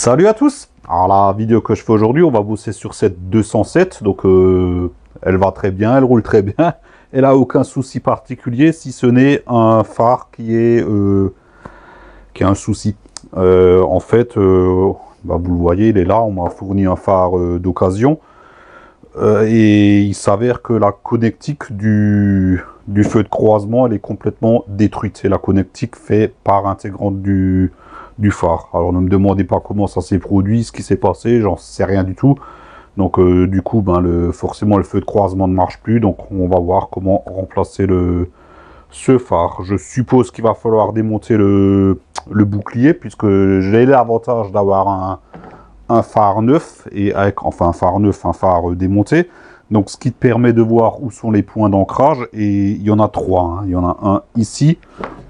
Salut à tous. Alors la vidéo que je fais aujourd'hui, on va bosser sur cette 207. Donc elle va très bien, elle roule très bien. Elle a aucun souci particulier, si ce n'est un phare qui est un souci. En fait, vous le voyez, il est là. On m'a fourni un phare d'occasion. Et il s'avère que la connectique du feu de croisement, elle est complètement détruite. C'est la connectique fait part intégrante du phare. Alors ne me demandez pas comment ça s'est produit, ce qui s'est passé, j'en sais rien du tout. Donc du coup, forcément le feu de croisement ne marche plus. Donc on va voir comment remplacer ce phare. Je suppose qu'il va falloir démonter le bouclier, puisque j'ai l'avantage d'avoir un phare neuf, et avec, enfin un phare neuf, un phare démonté. Donc ce qui te permet de voir où sont les points d'ancrage, et il y en a trois. Il y en a un ici,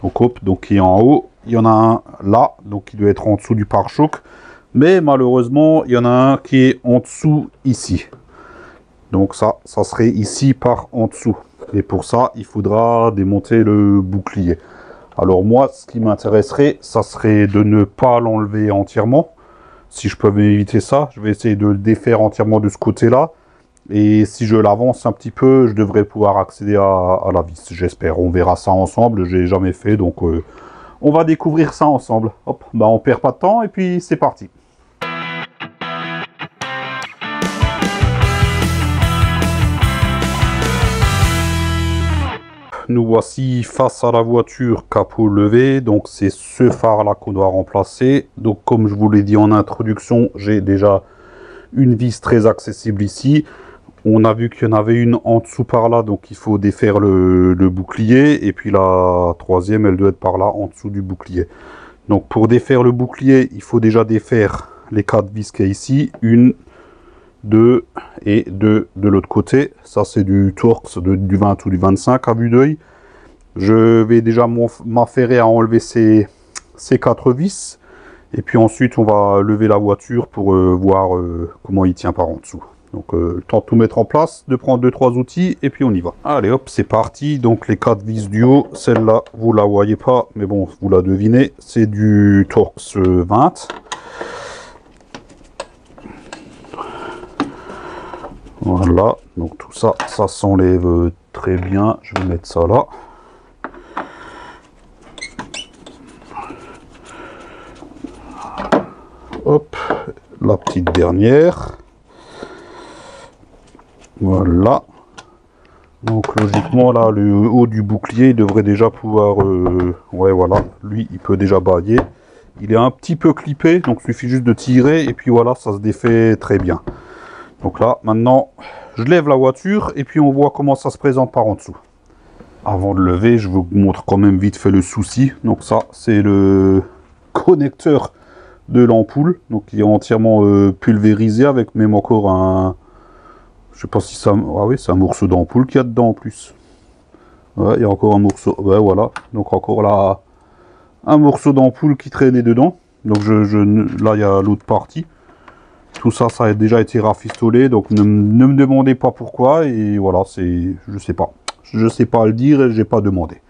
donc hop, donc qui est en haut. Il y en a un là, donc il doit être en dessous du pare-choc. Mais malheureusement, il y en a un qui est en dessous ici. Donc ça serait ici par en dessous. Et pour ça, il faudra démonter le bouclier. Alors moi, ce qui m'intéresserait, ça serait de ne pas l'enlever entièrement. Si je peux éviter ça, je vais essayer de le défaire entièrement de ce côté-là. Et si je l'avance un petit peu, je devrais pouvoir accéder à la vis, j'espère. On verra ça ensemble, je n'ai jamais fait, donc on va découvrir ça ensemble. Hop, on perd pas de temps et puis c'est parti. Nous voici face à la voiture, capot levé. Donc c'est ce phare là qu'on doit remplacer. Donc comme je vous l'ai dit en introduction, j'ai déjà une vis très accessible ici. On a vu qu'il y en avait une en dessous par là, donc il faut défaire le bouclier. Et puis la troisième, elle doit être par là, en dessous du bouclier. Donc pour défaire le bouclier, il faut déjà défaire les 4 vis qu'il y a ici. Une, deux et deux de l'autre côté. Ça c'est du Torx du 20 ou du 25 à vue d'œil. Je vais déjà m'affairer à enlever ces 4 vis. Et puis ensuite on va lever la voiture pour voir comment il tient par en dessous. Donc le temps de tout mettre en place, de prendre 2-3 outils et puis on y va. Allez hop, c'est parti. Donc les 4 vis du haut, celle-là vous la voyez pas, mais bon vous la devinez, c'est du Torx 20. Voilà, donc tout ça, ça s'enlève très bien. Je vais mettre ça là. Hop, la petite dernière. Voilà. Donc logiquement là, le haut du bouclier devrait déjà pouvoir... ouais voilà, lui il peut déjà bailler. Il est un petit peu clippé, donc il suffit juste de tirer et puis voilà, ça se défait très bien. Donc là, maintenant, je lève la voiture et puis on voit comment ça se présente par en dessous. Avant de lever, je vous montre quand même vite fait le souci. Donc ça, c'est le connecteur de l'ampoule. Donc il est entièrement pulvérisé avec même encore un... Je sais pas si ça... Ah oui, c'est un morceau d'ampoule qu'il y a dedans en plus. Ouais, il y a encore un morceau... Ouais, voilà. Donc encore là, un morceau d'ampoule qui traînait dedans. Donc là, il y a l'autre partie. Tout ça, ça a déjà été rafistolé, donc ne me demandez pas pourquoi, et voilà, c'est, je sais pas le dire, et j'ai pas demandé.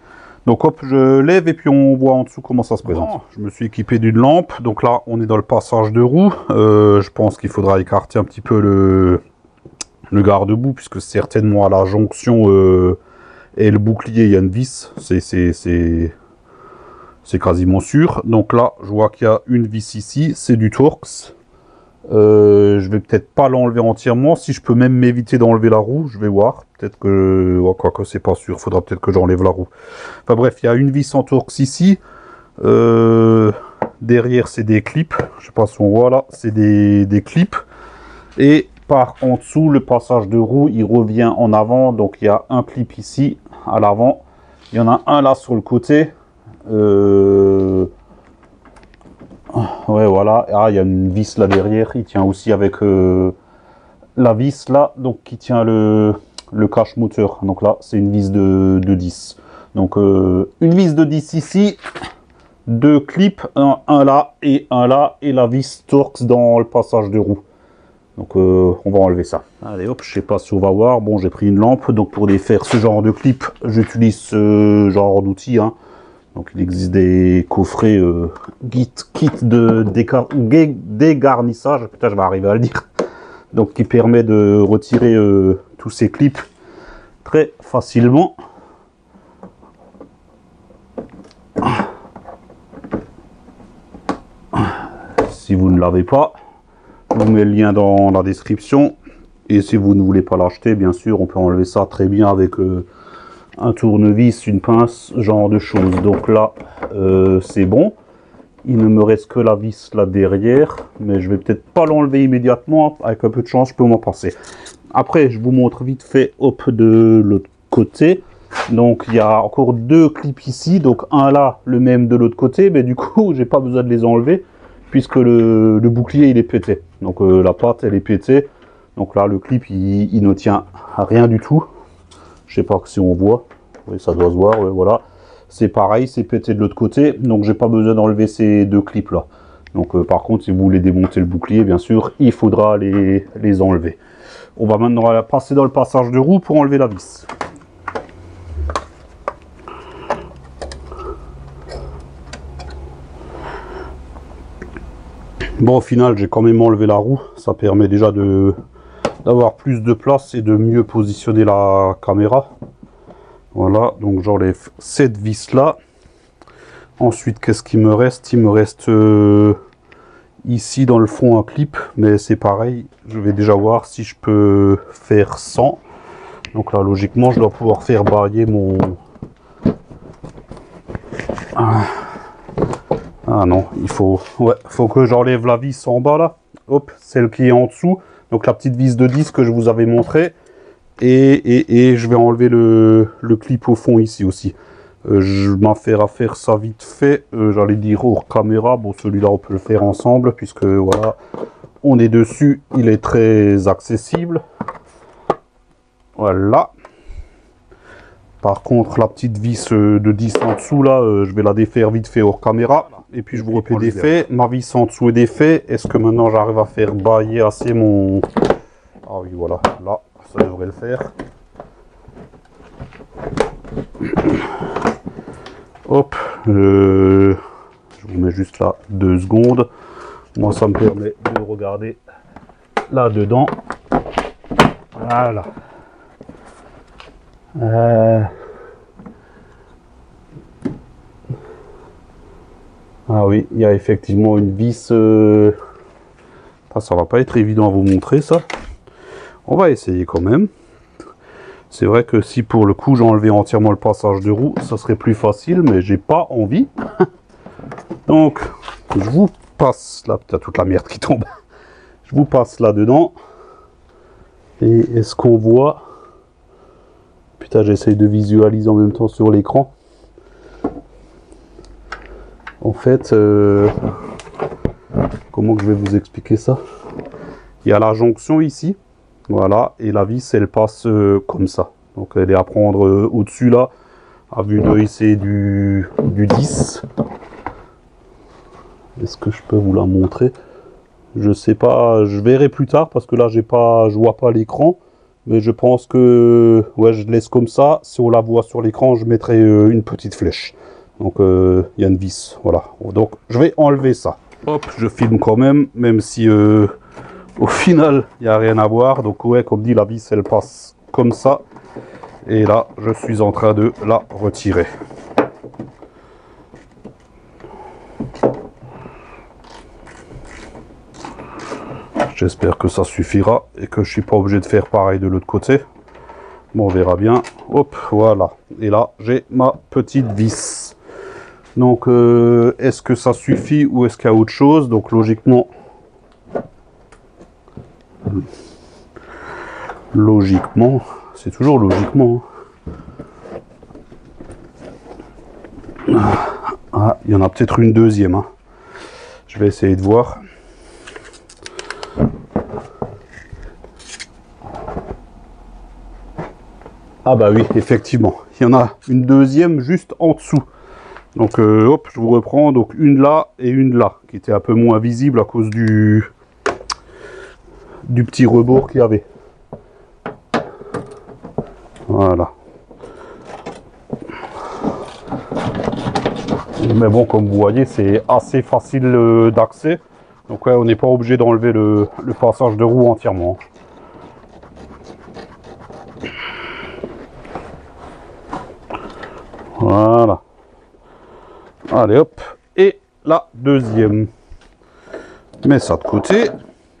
Donc hop, je lève et puis on voit en dessous comment ça se présente. Je me suis équipé d'une lampe, donc là, on est dans le passage de roue. Je pense qu'il faudra écarter un petit peu le garde-boue, puisque certainement à la jonction et le bouclier, il y a une vis, c'est quasiment sûr. Donc là, je vois qu'il y a une vis ici, c'est du Torx. Je vais peut-être pas l'enlever entièrement. Si je peux même m'éviter d'enlever la roue, je vais voir. Peut-être que... Quoique c'est pas sûr, faudra peut-être que j'enlève la roue. Enfin bref, il y a une vis en Torx ici. Derrière, c'est des clips. Je sais pas si on voit là. C'est des clips. Et par en dessous, le passage de roue, il revient en avant. Donc il y a un clip ici, à l'avant. Il y en a un là sur le côté. Ouais, voilà. Ah, il y a une vis là derrière. Il tient aussi avec la vis là, donc qui tient le cache moteur. Donc là, c'est une vis de 10. Donc une vis de 10 ici, 2 clips, un là, et la vis Torx dans le passage de roue. Donc on va enlever ça. Allez hop, je sais pas si on va voir. Bon, j'ai pris une lampe. Donc pour défaire ce genre de clip, j'utilise ce genre d'outil. Hein. Donc il existe des coffrets kit de dégarnissage, putain je vais arriver à le dire, donc qui permet de retirer tous ces clips très facilement. Si vous ne l'avez pas, je vous mets le lien dans la description. Et si vous ne voulez pas l'acheter, bien sûr, on peut enlever ça très bien avec un tournevis, une pince, ce genre de choses. Donc là, c'est bon. Il ne me reste que la vis là derrière, mais je vais peut-être pas l'enlever immédiatement. Avec un peu de chance, je peux m'en passer. Après, je vous montre vite fait, hop, de l'autre côté. Donc il y a encore deux clips ici, donc un là, le même de l'autre côté, mais du coup, j'ai pas besoin de les enlever puisque le bouclier il est pété. Donc la patte elle est pétée. Donc là, le clip il ne tient à rien du tout. Je sais pas si on voit. Oui, ça doit se voir. Ouais, voilà. C'est pareil, c'est pété de l'autre côté. Donc j'ai pas besoin d'enlever ces deux clips là. Donc par contre, si vous voulez démonter le bouclier, bien sûr, il faudra les enlever. On va maintenant passer dans le passage de roue pour enlever la vis. Bon, au final, j'ai quand même enlevé la roue. Ça permet déjà d'avoir plus de place et de mieux positionner la caméra. Voilà, donc j'enlève cette vis là. Ensuite, qu'est-ce qu'il me reste? Il me reste ici dans le fond un clip, mais c'est pareil. Je vais déjà voir si je peux faire sans. Donc là, logiquement, je dois pouvoir faire bailler mon... Ah non, il faut, ouais, faut que j'enlève la vis en bas là. Hop, celle qui est en dessous. Donc la petite vis de 10 que je vous avais montré. Et je vais enlever le clip au fond ici aussi. Je m'affaire à faire ça vite fait. J'allais dire hors caméra. Bon, celui-là, on peut le faire ensemble puisque voilà, on est dessus. Il est très accessible. Voilà. Par contre, la petite vis de 10 en dessous, là, je vais la défaire vite fait hors caméra. Et puis, je vous refais défait. Ma vis en dessous est défait. Est-ce que maintenant, j'arrive à faire bailler assez mon... Ah oui, voilà. Là, ça devrait le faire. Hop. Je vous mets juste là 2 secondes. Moi, ça me permet de regarder là-dedans. Voilà. Ah oui, il y a effectivement une vis. Ça va pas être évident à vous montrer ça. On va essayer quand même. C'est vrai que si pour le coup j'enlevais entièrement le passage de roue, ça serait plus facile, mais j'ai pas envie. Donc, je vous passe là, t'as toute la merde qui tombe. Je vous passe là-dedans. Et est-ce qu'on voit... Putain, j'essaye de visualiser en même temps sur l'écran. En fait, comment que je vais vous expliquer ça? Il y a la jonction ici, voilà, et la vis elle passe comme ça. Donc elle est à prendre au-dessus là. À vue d'œil, c'est du 10. Est-ce que je peux vous la montrer? Je sais pas, je verrai plus tard parce que là je vois pas l'écran. Mais je pense que ouais, je laisse comme ça. Si on la voit sur l'écran, je mettrai une petite flèche. Donc il y a une vis, voilà. Donc je vais enlever ça. Hop, je filme quand même, même si au final il n'y a rien à voir. Donc ouais, comme dit, la vis elle passe comme ça. Et là, je suis en train de la retirer. J'espère que ça suffira et que je suis pas obligé de faire pareil de l'autre côté. Bon, on verra bien. Hop, voilà. Et là, j'ai ma petite vis. Donc, est-ce que ça suffit ou est-ce qu'il y a autre chose? Donc, logiquement, c'est toujours logiquement. Ah, il y en a peut-être une deuxième. Hein. Je vais essayer de voir. Ah bah oui, effectivement, il y en a une deuxième juste en dessous. Donc hop, je vous reprends, donc une là et une là, qui était un peu moins visible à cause du petit rebord qu'il y avait. Voilà. Mais bon, comme vous voyez, c'est assez facile d'accès. Donc ouais, on n'est pas obligé d'enlever le passage de roue entièrement. Voilà. Allez hop. Et la deuxième. Mets ça de côté.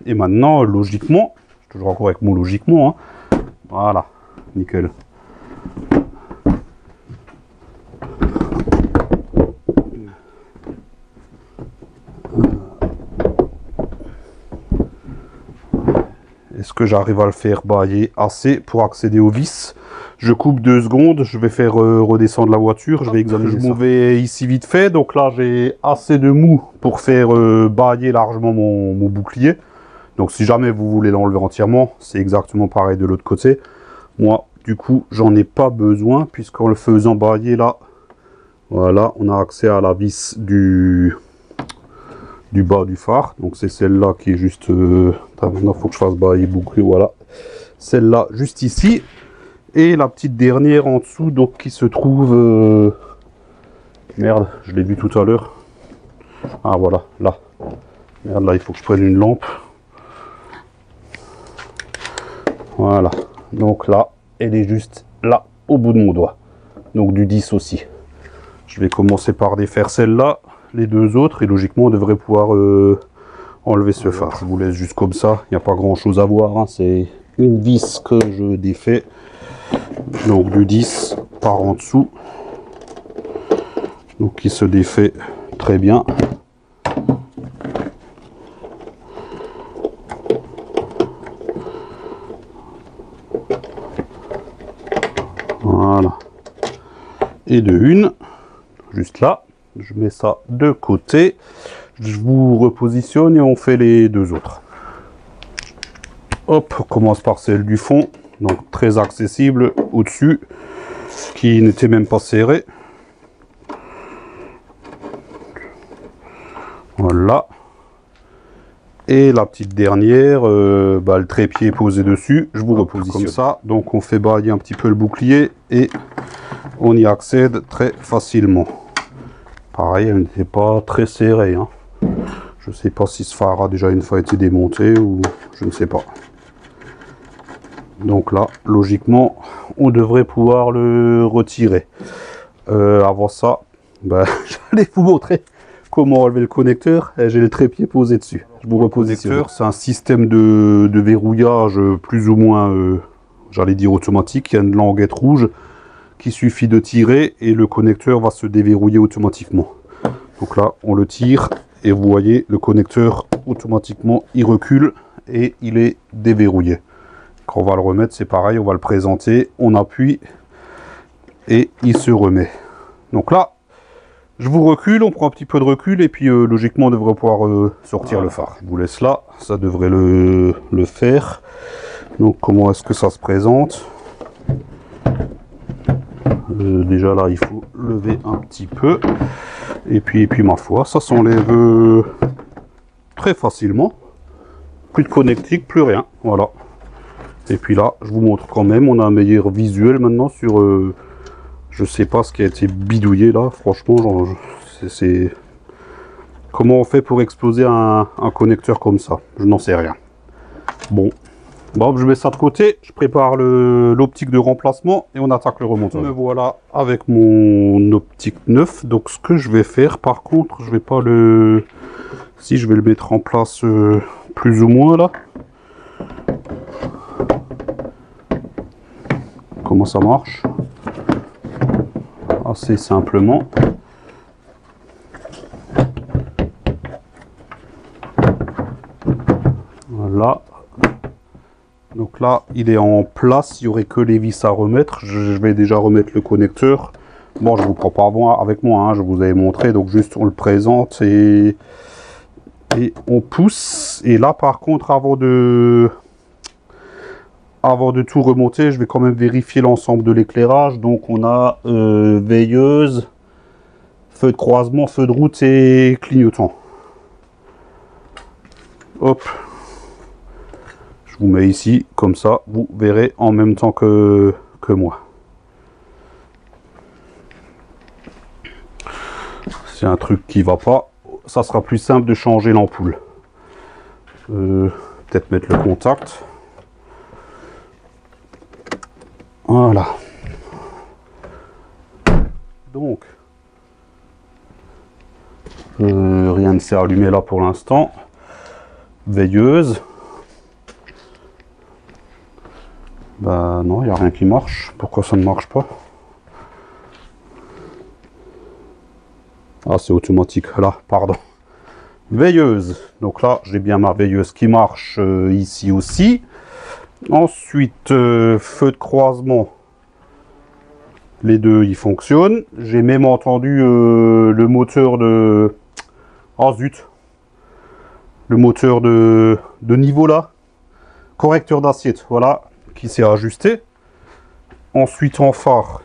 Et maintenant, logiquement, je suis toujours encore avec mon logiquement, hein. Voilà. Nickel. Est-ce que j'arrive à le faire bailler assez pour accéder aux vis? Je coupe 2 secondes, je vais faire redescendre la voiture, je vais examiner ça. Je m'en vais ici vite fait, donc là j'ai assez de mou pour faire bailler largement mon bouclier. Donc si jamais vous voulez l'enlever entièrement, c'est exactement pareil de l'autre côté. Moi, du coup, j'en ai pas besoin, puisqu'en le faisant bailler là, voilà, on a accès à la vis du bas du phare. Donc c'est celle-là qui est juste... maintenant, il faut que je fasse bailler bouclier, voilà. Celle-là, juste ici. Et la petite dernière en dessous, donc qui se trouve... Merde, je l'ai vu tout à l'heure. Ah voilà, là. Merde, là, il faut que je prenne une lampe. Voilà. Donc là, elle est juste là, au bout de mon doigt. Donc du 10 aussi. Je vais commencer par défaire celle-là, les 2 autres, et logiquement, on devrait pouvoir enlever ce phare. Je vous laisse juste comme ça, il n'y a pas grand-chose à voir. Hein. C'est une vis que je défais. Donc du 10 par en dessous, donc qui se défait très bien. Voilà. Et de une, juste là, je mets ça de côté, je vous repositionne et on fait les 2 autres. Hop, on commence par celle du fond. Donc très accessible au-dessus, qui n'était même pas serré. Voilà. Et la petite dernière, le trépied posé dessus, je vous repositionne comme ça. Donc on fait bailler un petit peu le bouclier et on y accède très facilement. Pareil, elle n'était pas très serrée. Hein. Je ne sais pas si ce phare a déjà une fois été démonté ou je ne sais pas. Donc là, logiquement, on devrait pouvoir le retirer. Avant ça, j'allais vous montrer comment enlever le connecteur. J'ai le trépied posé dessus. Je vous repositionne. C'est un système de verrouillage plus ou moins, j'allais dire automatique. Il y a une languette rouge qu'il suffit de tirer et le connecteur va se déverrouiller automatiquement. Donc là, on le tire et vous voyez, le connecteur automatiquement, il recule et il est déverrouillé. Quand on va le remettre, c'est pareil, on va le présenter, on appuie et il se remet. Donc là, je vous recule, on prend un petit peu de recul et puis logiquement on devrait pouvoir sortir le phare. Je vous laisse là, ça devrait le faire. Donc comment est-ce que ça se présente? Déjà là, il faut lever un petit peu. Et puis ma foi, ça s'enlève très facilement. Plus de connectique, plus rien. Voilà. Et puis là, je vous montre quand même, on a un meilleur visuel maintenant sur... je sais pas ce qui a été bidouillé là, franchement, c'est... Comment on fait pour exploser un connecteur comme ça? Je n'en sais rien. Bon, je mets ça de côté, je prépare l'optique de remplacement et on attaque le remontage. Me voilà avec mon optique neuf. Donc ce que je vais faire, par contre, je vais pas le... Si, je vais le mettre en place plus ou moins là. Comment ça marche? Assez simplement. Voilà. Donc là, il est en place. Il n'y aurait que les vis à remettre. Je vais déjà remettre le connecteur. Bon, je ne vous prends pas avec moi. Hein, je vous avais montré. Donc juste, on le présente et on pousse. Et là, par contre, avant de tout remonter, je vais quand même vérifier l'ensemble de l'éclairage. Donc on a veilleuse, feu de croisement, feu de route et clignotant. Hop, je vous mets ici, comme ça vous verrez en même temps que moi. C'est un truc qui va pas, ça sera plus simple de changer l'ampoule. Peut-être mettre le contact. Voilà. Donc, rien ne s'est allumé là pour l'instant. Veilleuse. Bah non, il n'y a rien qui marche. Pourquoi ça ne marche pas? Ah, c'est automatique. Là, pardon. Veilleuse. Donc là, j'ai bien ma veilleuse qui marche ici aussi. Ensuite, feu de croisement. Les deux, ils fonctionnent. J'ai même entendu le moteur de... Ah zut. Le moteur de niveau là. Correcteur d'assiette, voilà. Qui s'est ajusté. Ensuite, en phare.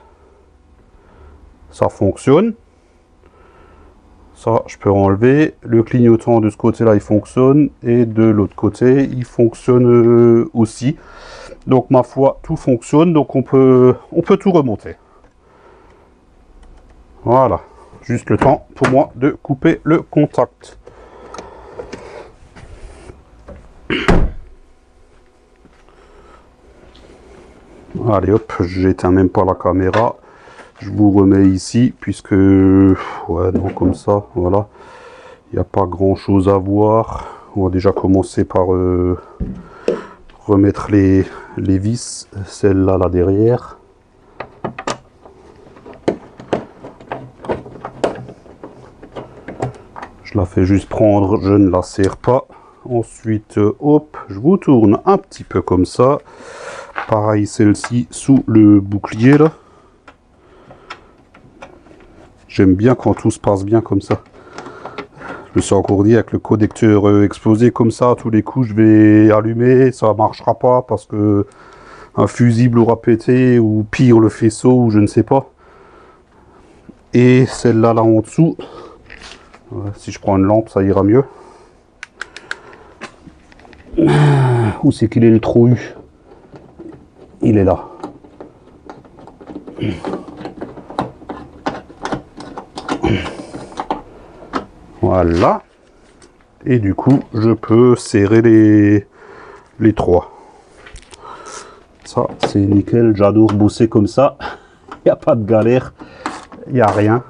Ça fonctionne. Ça, je peux enlever. Le clignotant de ce côté-là, il fonctionne. Et de l'autre côté, il fonctionne aussi. Donc, ma foi, tout fonctionne. Donc, on peut tout remonter. Voilà. Juste le temps pour moi de couper le contact. Allez, hop, j'éteins même pas la caméra. Je vous remets ici, puisque... Ouais, non, comme ça, voilà. Il n'y a pas grand-chose à voir. On va déjà commencer par remettre les vis. Celle-là, là, derrière. Je la fais juste prendre, je ne la serre pas. Ensuite, hop, je vous tourne un petit peu comme ça. Pareil, celle-ci sous le bouclier, là. J'aime bien quand tout se passe bien comme ça. Je me suis encore dit, avec le connecteur explosé comme ça, à tous les coups, je vais allumer, ça ne marchera pas parce que un fusible aura pété, ou pire, le faisceau, ou je ne sais pas. Et celle-là, là en dessous, si je prends une lampe, ça ira mieux. Où c'est qu'il est le trou? Il est là. Voilà. Et du coup, je peux serrer les trois. Ça, c'est nickel. J'adore bosser comme ça. Il n'y a pas de galère. Il n'y a rien.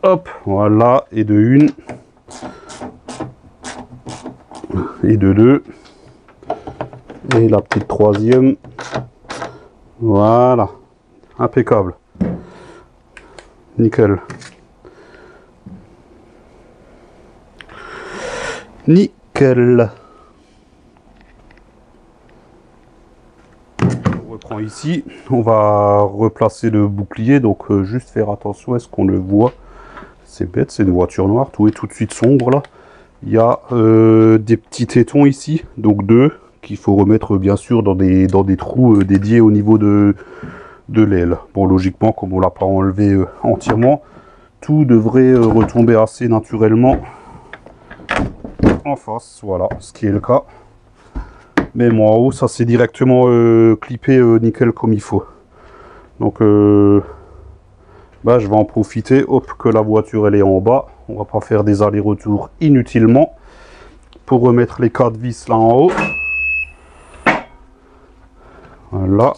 Hop, voilà. Et de une. Et de deux. Et la petite troisième. Voilà. Impeccable. Nickel. Nickel. On reprend ici. On va replacer le bouclier. Donc juste faire attention à ce qu'on le voit. C'est bête, c'est une voiture noire. Tout est tout de suite sombre là. Il y a des petits tétons ici. Donc deux. Qu'il faut remettre bien sûr dans des trous dédiés au niveau de l'aile. Bon, logiquement, comme on l'a pas enlevé entièrement, tout devrait retomber assez naturellement en face. Voilà, ce qui est le cas. Mais moi en haut, ça c'est directement clippé nickel comme il faut. Donc bah, je vais en profiter. Hop, que la voiture elle est en bas. On va pas faire des allers-retours inutilement. Pour remettre les 4 vis là en haut. Voilà.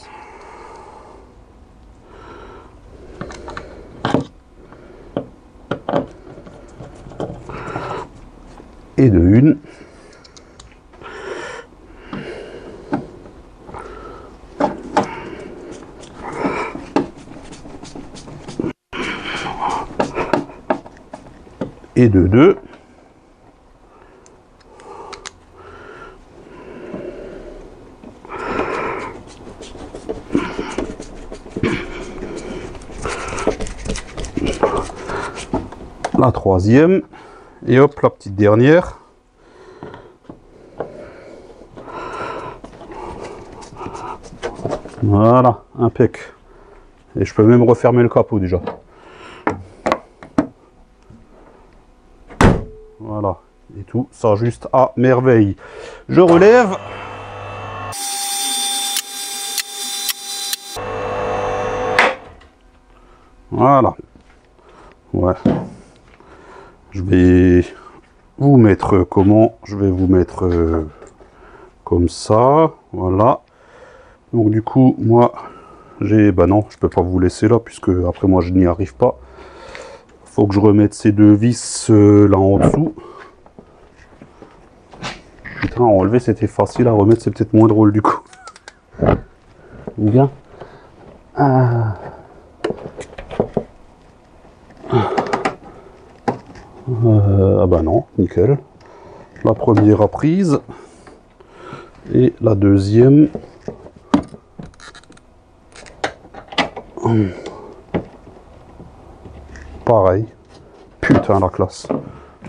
Et de une. Et de deux. La troisième, et hop, la petite dernière. Voilà, impec. Et je peux même refermer le capot déjà. Voilà, et tout ça juste à merveille. Je relève. Voilà. Ouais. Je vais vous mettre comment? Je vais vous mettre comme ça. Voilà. Donc du coup, moi, j'ai... Bah non, je peux pas vous laisser là, puisque après moi, je n'y arrive pas. Faut que je remette ces deux vis là en dessous. Putain, enlever, c'était facile. À remettre, c'est peut-être moins drôle du coup. Bien. Ah bah non, nickel. La première prise et la deuxième. Pareil. Putain, la classe.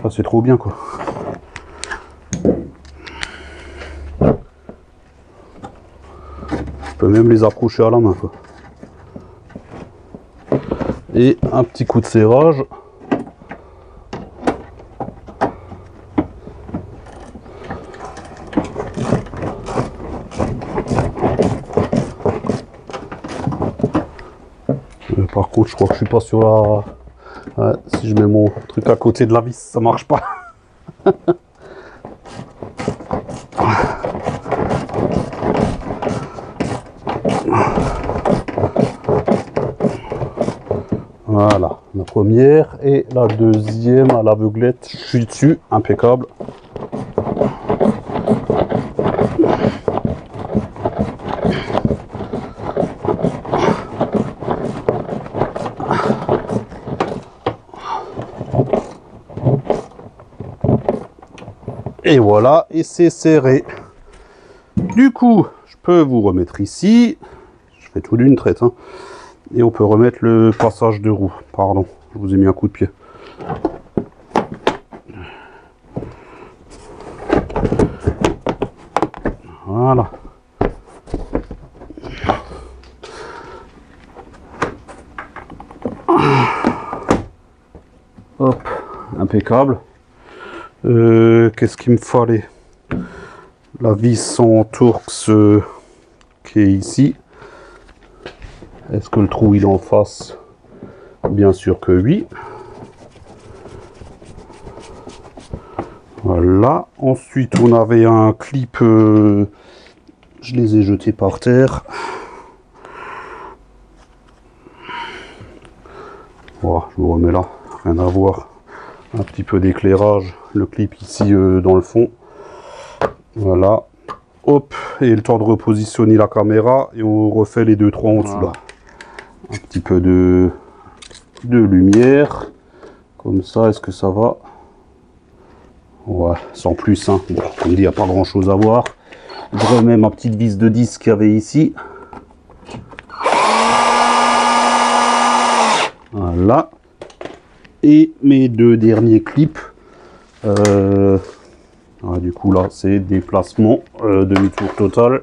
Ça, c'est trop bien, quoi. Je peux même les approcher à la main, quoi. Et un petit coup de serrage. Par contre, je crois que je suis pas sur la... Ouais, si je mets mon truc à côté de la vis, ça marche pas. Voilà, la première et la deuxième à l'aveuglette. Je suis dessus, impeccable. Et voilà, et c'est serré. Du coup, je peux vous remettre ici. Je fais tout d'une traite, hein. Et on peut remettre le passage de roue. Pardon, je vous ai mis un coup de pied. Voilà. Hop, impeccable. Qu'est-ce qu'il me fallait? La vis en Torx qui est ici. Est-ce que le trou il est en face? Bien sûr que oui. Voilà. Ensuite, on avait un clip. Je les ai jetés par terre. Voilà, je vous remets là. Rien à voir. Un petit peu d'éclairage. Le clip ici dans le fond. Voilà. Hop. Et le temps de repositionner la caméra. Et on refait les 2-3 en dessous là. Un petit peu de lumière. Comme ça, est-ce que ça va? Ouais, sans plus, hein. Bon, comme dit, il n'y a pas grand chose à voir. Je remets ma petite vis de disque qu'il y avait ici. Voilà. Et mes deux derniers clips. Du coup, là, c'est déplacement demi-tour total.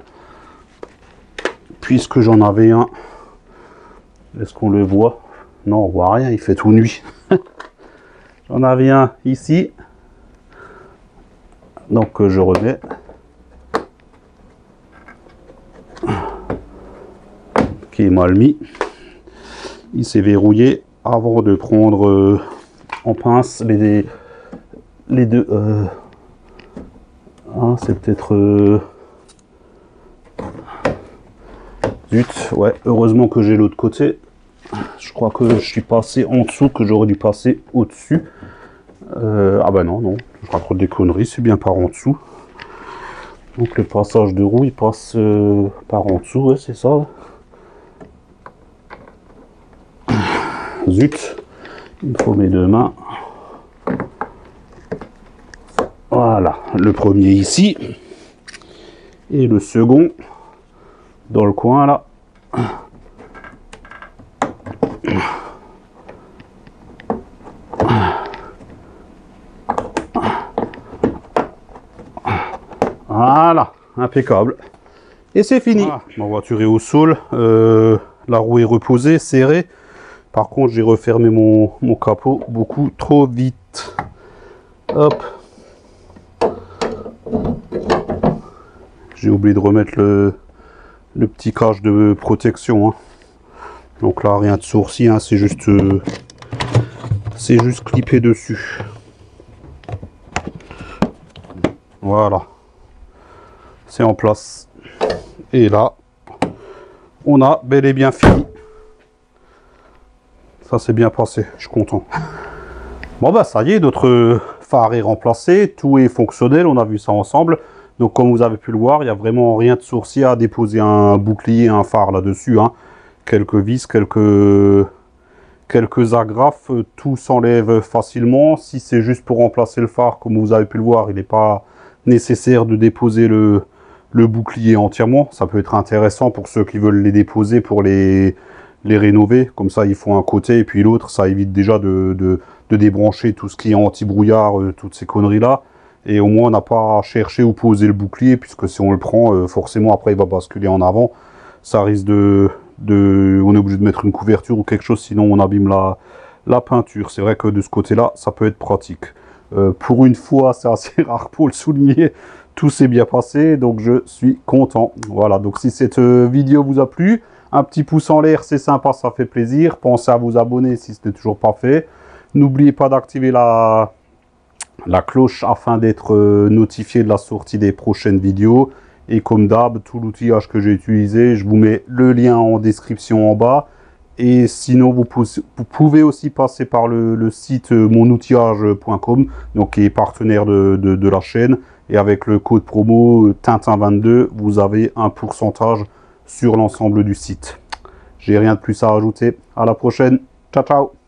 Puisque j'en avais un. Est-ce qu'on le voit? Non, on voit rien, il fait tout nuit. J'en avais un ici. Donc, je remets. Qui est mal mis. Il s'est verrouillé avant de prendre en pince les deux. C'est peut-être. Zut, ouais, heureusement que j'ai l'autre côté. Je crois que je suis passé en dessous, que j'aurais dû passer au-dessus. Ah bah non, je raconte des conneries, c'est bien par en dessous. Donc le passage de roue, il passe par en dessous, ouais, c'est ça. Zut, il me faut mes deux mains. Voilà, le premier ici. Et le second dans le coin là. Voilà, impeccable. Et c'est fini. Voilà, ma voiture est au sol. La roue est reposée, serrée. Par contre, j'ai refermé mon capot beaucoup trop vite. Hop. J'ai oublié de remettre le petit cache de protection. Hein. Donc là, rien de sourcil, hein, c'est juste c'est juste clipper dessus. Voilà, c'est en place. Et là, on a bel et bien fini. Ça s'est bien passé, je suis content. Bon bah ça y est, notre phare est remplacé, tout est fonctionnel, on a vu ça ensemble. Donc comme vous avez pu le voir, il n'y a vraiment rien de sourcier à déposer un bouclier, un phare là-dessus. Hein. Quelques vis, quelques agrafes, tout s'enlève facilement. Si c'est juste pour remplacer le phare, comme vous avez pu le voir, il n'est pas nécessaire de déposer le bouclier entièrement. Ça peut être intéressant pour ceux qui veulent les déposer, pour les rénover. Comme ça, ils font un côté et puis l'autre. Ça évite déjà de débrancher tout ce qui est anti-brouillard, toutes ces conneries-là. Et au moins, on n'a pas à chercher où poser le bouclier, puisque si on le prend, forcément, après, il va basculer en avant. Ça risque on est obligé de mettre une couverture ou quelque chose, sinon on abîme la peinture. C'est vrai que de ce côté-là, ça peut être pratique. Pour une fois, c'est assez rare pour le souligner, tout s'est bien passé, donc je suis content. Voilà, donc si cette vidéo vous a plu, un petit pouce en l'air, c'est sympa, ça fait plaisir. Pensez à vous abonner si ce n'est toujours pas fait. N'oubliez pas d'activer la cloche afin d'être notifié de la sortie des prochaines vidéos. Et comme d'hab, tout l'outillage que j'ai utilisé, je vous mets le lien en description en bas. Et sinon, vous pouvez aussi passer par le site monoutillage.com, donc qui est partenaire de la chaîne. Et avec le code promo Tintin22, vous avez un pourcentage sur l'ensemble du site. J'ai rien de plus à rajouter. À la prochaine. Ciao, ciao.